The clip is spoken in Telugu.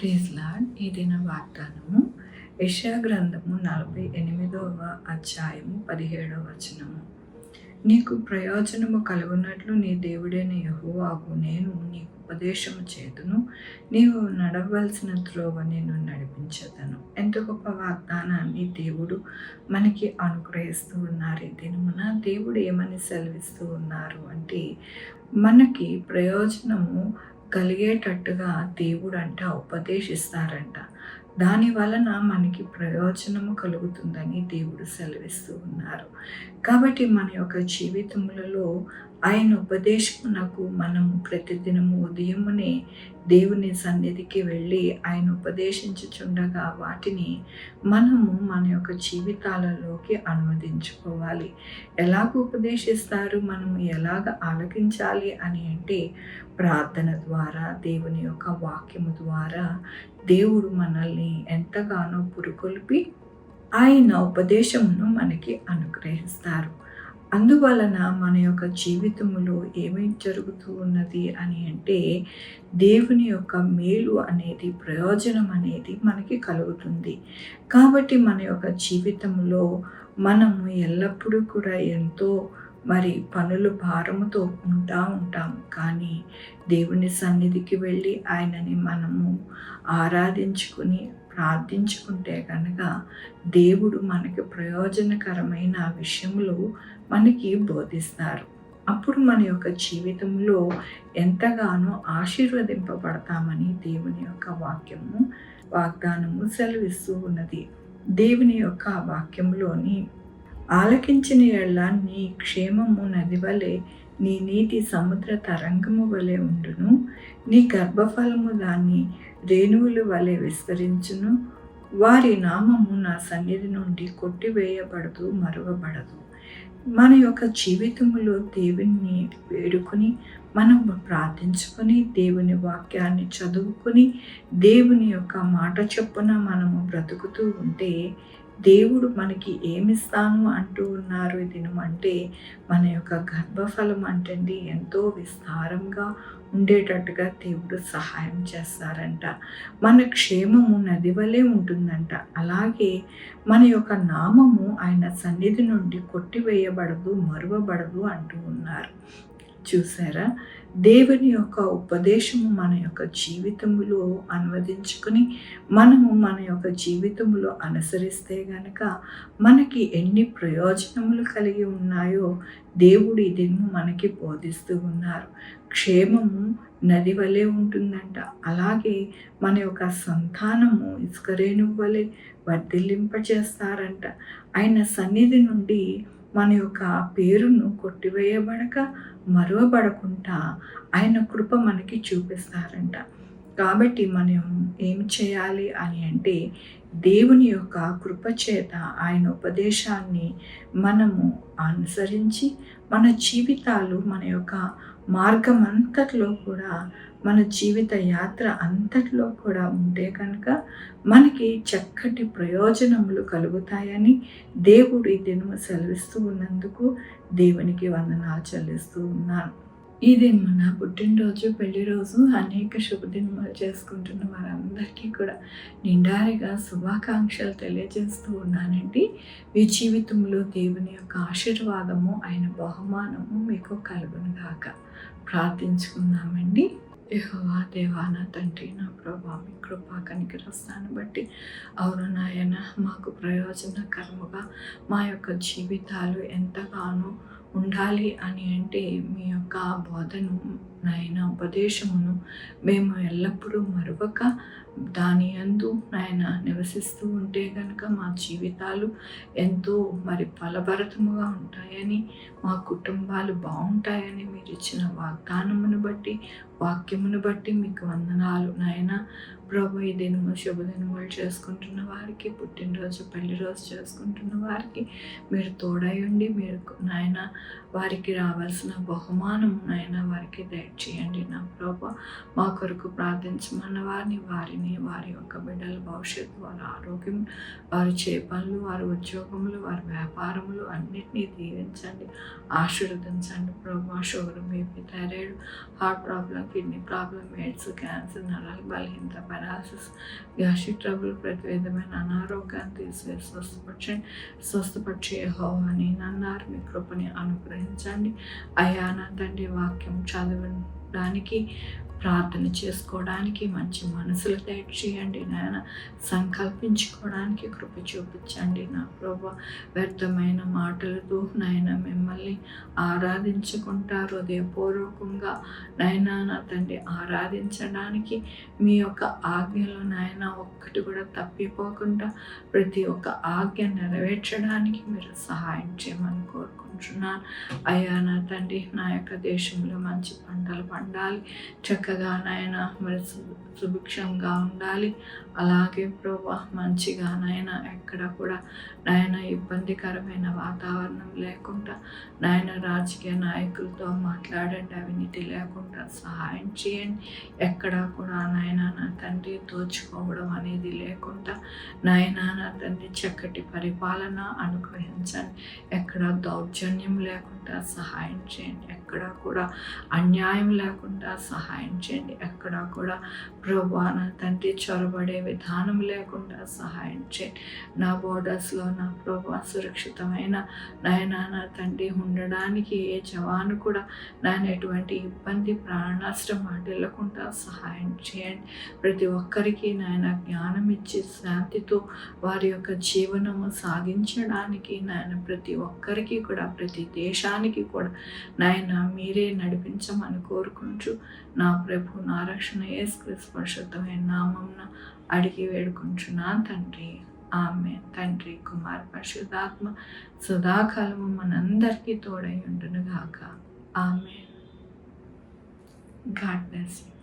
Praise lord. ఈ దిన వాగ్దానము యెషయా గ్రంథము 48వ అధ్యాయము 17వ వచనము. నీకు ప్రయోజనము కలుగునట్లు నీ దేవుడైన యెహోవాకు నేను నీకు ఉపదేశము చేతును, నీవు నడవలసిన త్రోవ నేను నడిపించదను. ఎంత గొప్ప వాగ్దానాన్ని దేవుడు మనకి అనుగ్రహిస్తూ ఉన్నారు. ఈ దినమున దేవుడు ఏమని సెలవిస్తూ ఉన్నారు అంటే, మనకి ప్రయోజనము కలిగేటట్టుగా దేవుడు ఉపదేశిస్తారంట. దాని వలన మనకి ప్రయోజనము కలుగుతుందని దేవుడు సెలవిస్తూ ఉన్నారు. కాబట్టి మన యొక్క జీవితములలో ఆయన ఉపదేశమునకు మనము ప్రతిదినము ఉదయమునే దేవుని సన్నిధికి వెళ్ళి ఆయన ఉపదేశించుచుండగా వాటిని మనము మన యొక్క జీవితాలలోకి అనువదించుకోవాలి. ఎలాగ ఉపదేశిస్తారు, మనము ఎలాగ ఆలకించాలి అని అంటే, ప్రార్థన ద్వారా, దేవుని యొక్క వాక్యము ద్వారా దేవుడు మనల్ని ఎంతగానో పురుకొల్పి ఆయన ఉపదేశమును మనకి అనుగ్రహిస్తారు. అందువలన మన యొక్క జీవితములో ఏమేం జరుగుతూ ఉన్నది అని అంటే, దేవుని యొక్క మేలు అనేది, ప్రయోజనం అనేది మనకి కలుగుతుంది. కాబట్టి మన యొక్క జీవితంలో మనము ఎల్లప్పుడూ కూడా ఎంతో పనులు భారముతో ఉంటాము. కానీ దేవుని సన్నిధికి వెళ్ళి ఆయనని మనము ఆరాధించుకుని ప్రార్థించుకుంటే కనుక దేవుడు మనకి ప్రయోజనకరమైన విషయములు మనకి బోధిస్తారు. అప్పుడు మన యొక్క జీవితంలో ఎంతగానో ఆశీర్వదింపబడతామని దేవుని యొక్క వాగ్దానము సెలవిస్తూ ఉన్నది. దేవుని యొక్క వాక్యంలోని ఆలకించిన ఎడల నీ క్షేమము నది వలె, నీ నీతి సముద్ర తరంగము వలె ఉండును. నీ గర్భఫలము దాన్ని రేణువుల వలె విస్తరించును. వారి నామము నా సన్నిధి నుండి కొట్టివేయబడదు, మరువబడదు. మన యొక్క జీవితంలో దేవుని వేడుకొని, మనం ప్రార్థించుకొని, దేవుని వాక్యాన్ని చదువుకొని, దేవుని యొక్క మాట చొప్పున మనము బ్రతుకుతూ ఉంటే దేవుడు మనకి ఏమిస్తాను అంటూ ఉన్నారు ఈ దినం అంటే, మన యొక్క గర్భఫలం అంటండి ఎంతో విస్తారంగా ఉండేటట్టుగా దేవుడు సహాయం చేస్తారంట. మన క్షేమము నది వలె ఉంటుందంట. అలాగే మన యొక్క నామము ఆయన సన్నిధి నుండి కొట్టివేయబడదు, మరువబడదు అంటూ ఉన్నారు. చూసారా, దేవుని యొక్క ఉపదేశము మన యొక్క జీవితంలో అనువదించుకుని మనము మన యొక్క జీవితంలో అనుసరిస్తే గనక మనకి ఎన్ని ప్రయోజనములు కలిగి ఉన్నాయో దేవుడు ఇది మనకి బోధిస్తూ ఉన్నారు. క్షేమము నది వలె ఉంటుందంట. అలాగే మన యొక్క సంతానము ఇసుక రేణువు వలె వర్ధిల్లింపచేస్తారంట. ఆయన సన్నిధి నుండి మన యొక్క పేరును కొట్టివేయబడక, మరువబడకుండా ఆయన కృప మనకి చూపిస్తారంట. కాబట్టి మనం ఏం చేయాలి అని అంటే, దేవుని యొక్క కృప చేత ఆయన ఉపదేశాన్ని మనము అనుసరించి మన జీవితాలు, మన యొక్క మార్గం అంతట్లో కూడా, మన జీవిత యాత్ర అంతట్లో కూడా ఉంటే కనుక మనకి చక్కటి ప్రయోజనములు కలుగుతాయని దేవుడు ఈ దినము సెలవిస్తూ ఉన్నందుకు దేవునికి వందనాలు చెల్లిస్తూ ఉన్నాను. ఇది మన పుట్టినరోజు, పెళ్లి రోజు, అనేక శుభదినములు చేసుకుంటున్న వారందరికీ కూడా నిండారిగా శుభాకాంక్షలు తెలియజేస్తూ ఉన్నానండి. మీ జీవితంలో దేవుని యొక్క ఆశీర్వాదము, ఆయన బహుమానము మీకు కలుగును గాక. ప్రార్థించుకుందామండి. యెహోవా దేవా, నా తండ్రి, నా ప్రభా, మీ కృపా కనికరస్తాను బట్టి అవును నాయన, మాకు ప్రయోజనకరముగా మా యొక్క జీవితాలు ఎంతగానో ఉండాలి అని అంటే, మీ యొక్క బోధను నాయన, ఉపదేశమును మేము ఎల్లప్పుడూ మరువక దాని యందు నాయన నివసిస్తూ ఉంటే కనుక మా జీవితాలు ఎంతో ఫలభరితముగా ఉంటాయని, మా కుటుంబాలు బాగుంటాయని మీరు ఇచ్చిన వాగ్దానమును బట్టి, వాక్యమును బట్టి మీకు వందనాలు నాయన. ప్రభు, ఈ దినము శుభదినములు చేసుకుంటున్న వారికి, పుట్టినరోజు, పెళ్లి రోజు చేసుకుంటున్న వారికి మీరు తోడై ఉండి, మీరు నాయన వారికి రావాల్సిన బహుమానం నాయన వారికి ప్రొటెక్ట్ చేయండి నా ప్రభా. మా కొరకు ప్రార్థించమన్న వారిని వారి యొక్క బిడ్డల భవిష్యత్తు, వారి ఆరోగ్యం, వారి పనులు, వారి ఉద్యోగములు, వారి వ్యాపారములు అన్నిటినీ దీవించండి, ఆశీర్వదించండి ప్రభా. Sugar, BP, thyroid, heart problem, kidney problem, AIDS, cancer, నరాల బలహీనత, పెరాలసిస్, గ్యాస్ట్రిక్ ట్రబుల్, ప్రతి విధమైన అనారోగ్యాన్ని తీసివేసి స్వస్థపరిచే యెహోవాని నన్నారు. మీ కృపని అనుగ్రహించండి అయ్యా. నా తండ్రి, వాక్యం చదవడానికి, ప్రార్థన చేసుకోవడానికి మంచి మనసులు దయచేయండి నాయన. సంకల్పించుకోవడానికి కృప చూపించండి నా ప్రభా. వ్యర్థమైన మాటలతో నాయన మిమ్మల్ని ఆరాధించుకుంటా హృదయపూర్వకంగా నాయన నా తండ్రి ఆరాధించడానికి మీ యొక్క ఆజ్ఞలో నాయన ఒక్కటి కూడా తప్పిపోకుండా ప్రతి ఒక్క ఆజ్ఞ నెరవేర్చడానికి మీరు సహాయం చేయమని కోరుకుంటున్నాను అయ్యా. నా తండ్రి, నా యొక్క దేశంలో మంచి పంటలు పండాలి, చక్కగా నాయన మరి సుభిక్షంగా ఉండాలి. అలాగే ప్రభా మంచిగా నాయన ఎక్కడ కూడా నాయన ఇబ్బందికరమైన వాతావరణం లేకుండా నాయన రాజకీయ నాయకులతో మాట్లాడండి, అవినీతి లేకుండా సహాయం చేయండి. ఎక్కడా కూడా నాయన నా తండ్రి దోచుకోవడం అనేది లేకుండా నాయన నా తండ్రి చక్కటి పరిపాలన అనుగ్రహించండి. ఎక్కడ దౌర్జన్యం లేకుండా సహాయం చేయండి, ఎక్కడా కూడా అన్యాయం లేకుండా సహాయం చేయండి, ఎక్కడా కూడా ప్రభా నా తండ్రి చొరబడే విధానం లేకుండా సహాయం చేయండి. నా బోర్డర్స్లో నా ప్రభా సురక్షితమైన నాయన నా తండ్రి ఉండడానికి ఏ జవాను కూడా నాయన ఎటువంటి ఇబ్బంది, ప్రాణ నష్టం వాటిల్లకుండా సహాయం చేయండి. ప్రతి ఒక్కరికి నాయన జ్ఞానం ఇచ్చి శాంతితో వారి యొక్క జీవనము సాగించడానికి నాయన ప్రతి ఒక్కరికి కూడా, ప్రతి దేశానికి కూడా నాయన మీరే నడిపించమని కోరుకుంటూ నా ప్రభు, నా రక్షణ యేసుక్రీస్తు పరిశుద్ధమైన నామమున అడిగి వేడుకుంటున్నాను తండ్రి. ఆమేన్. తండ్రి, కుమార్, పరిశుద్ధాత్మ సదాకాలము మనందరికీ తోడై ఉండును గాక. ఆమేన్. God bless you.